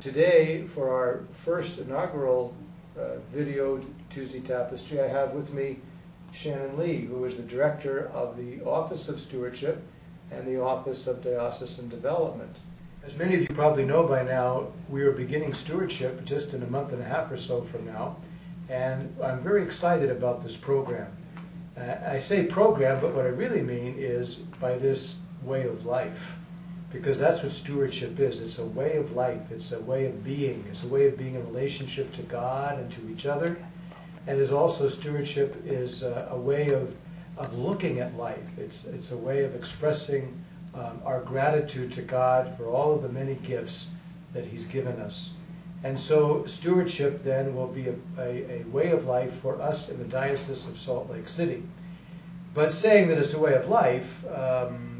Today, for our first inaugural video Tuesday Tapestry, I have with me Shannon Lee, who is the director of the Office of Stewardship and the Office of Diocesan Development. As many of you probably know by now, we are beginning stewardship just in a month and a half or so from now, and I'm very excited about this program. I say program, but what I really mean is by this way of life, because that's what stewardship is. It's a way of life. It's a way of being. It's a way of being in relationship to God and to each other. And there's also stewardship is a way of looking at life. It's a way of expressing our gratitude to God for all of the many gifts that He's given us. And so stewardship then will be a way of life for us in the Diocese of Salt Lake City. But saying that it's a way of life,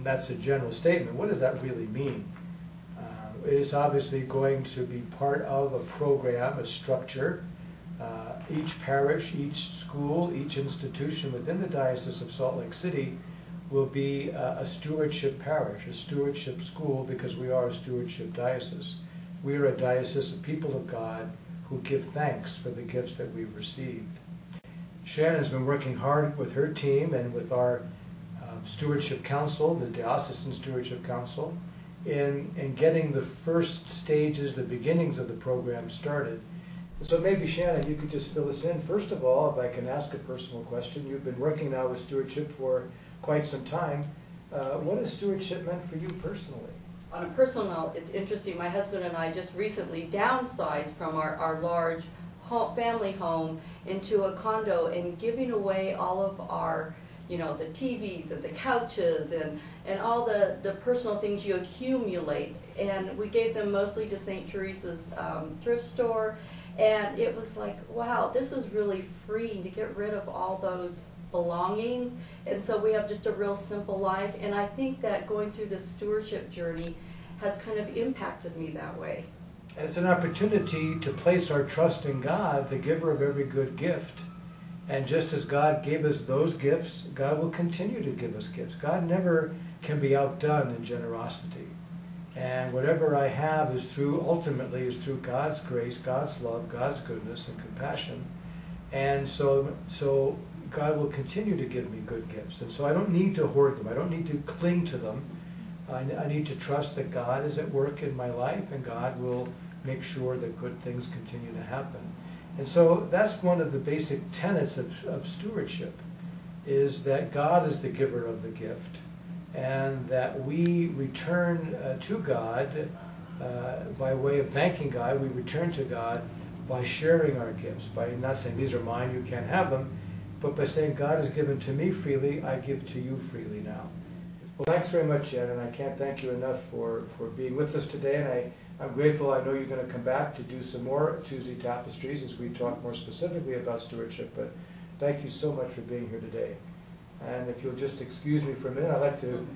that's a general statement. What does that really mean? It is obviously going to be part of a program, a structure. Each parish, each school, each institution within the Diocese of Salt Lake City will be a stewardship parish, a stewardship school, because we are a stewardship diocese. We are a diocese of people of God who give thanks for the gifts that we've received. Shannon's been working hard with her team and with our Stewardship Council, the Diocesan Stewardship Council, in getting the first stages, the beginnings of the program started. So maybe, Shannon, you could just fill us in. First of all, if I can ask a personal question, you've been working now with stewardship for quite some time. What has stewardship meant for you personally? On a personal note, it's interesting. My husband and I just recently downsized from our large family home into a condo, and giving away all of our, the TVs and the couches and all the personal things you accumulate. And we gave them mostly to St. Teresa's thrift store. And it was like, wow, this is really freeing to get rid of all those belongings. And so we have just a real simple life. And I think that going through this stewardship journey has kind of impacted me that way. And it's an opportunity to place our trust in God, the giver of every good gift. And just as God gave us those gifts, God will continue to give us gifts. God never can be outdone in generosity. And whatever I have ultimately is through God's grace, God's love, God's goodness and compassion. And so God will continue to give me good gifts. And so I don't need to hoard them. I don't need to cling to them. I need to trust that God is at work in my life, and God will make sure that good things continue to happen. And so that's one of the basic tenets of stewardship, is that God is the giver of the gift, and that we return to God by way of thanking God. We return to God by sharing our gifts, by not saying, these are mine, you can't have them, but by saying, God has given to me freely, I give to you freely now. Well, thanks very much, Shannon. I can't thank you enough for being with us today, and I'm grateful. I know you're going to come back to do some more Tuesday Tapestries as we talk more specifically about stewardship, but thank you so much for being here today. And if you'll just excuse me for a minute, I'd like to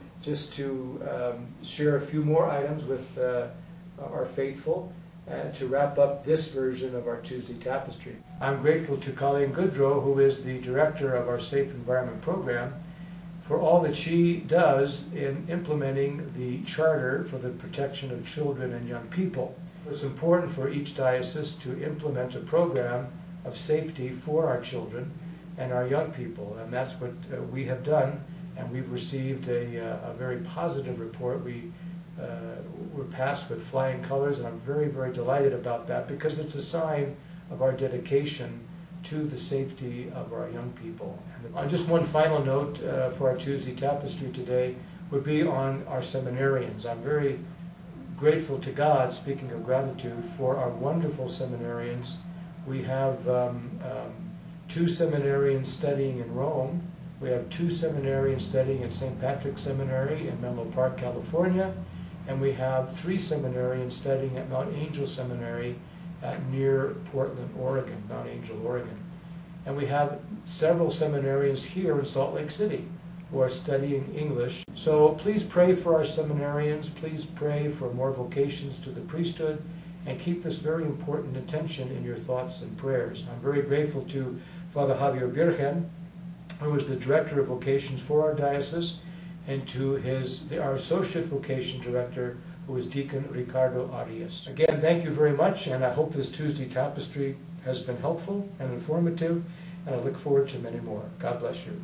share a few more items with our faithful to wrap up this version of our Tuesday Tapestry. I'm grateful to Colleen Goodrow, who is the director of our Safe Environment Program, for all that she does in implementing the Charter for the Protection of Children and Young People. It's important for each diocese to implement a program of safety for our children and our young people, and that's what we have done, and we've received a very positive report. We were passed with flying colors, and I'm very, very delighted about that, because it's a sign of our dedication to the safety of our young people. And just one final note for our Tuesday Tapestry today would be on our seminarians. I'm very grateful to God, speaking of gratitude, for our wonderful seminarians. We have 2 seminarians studying in Rome. We have 2 seminarians studying at St. Patrick's Seminary in Menlo Park, California. And we have 3 seminarians studying at Mount Angel Seminary near Portland, Oregon, Mount Angel, Oregon. And we have several seminarians here in Salt Lake City who are studying English. So please pray for our seminarians. Please pray for more vocations to the priesthood, and keep this very important intention in your thoughts and prayers. I'm very grateful to Father Javier Birgen, who is the Director of Vocations for our diocese, and to our Associate Vocation Director, who is Deacon Ricardo Arias. Again, thank you very much, and I hope this Tuesday Tapestry has been helpful and informative, and I look forward to many more. God bless you.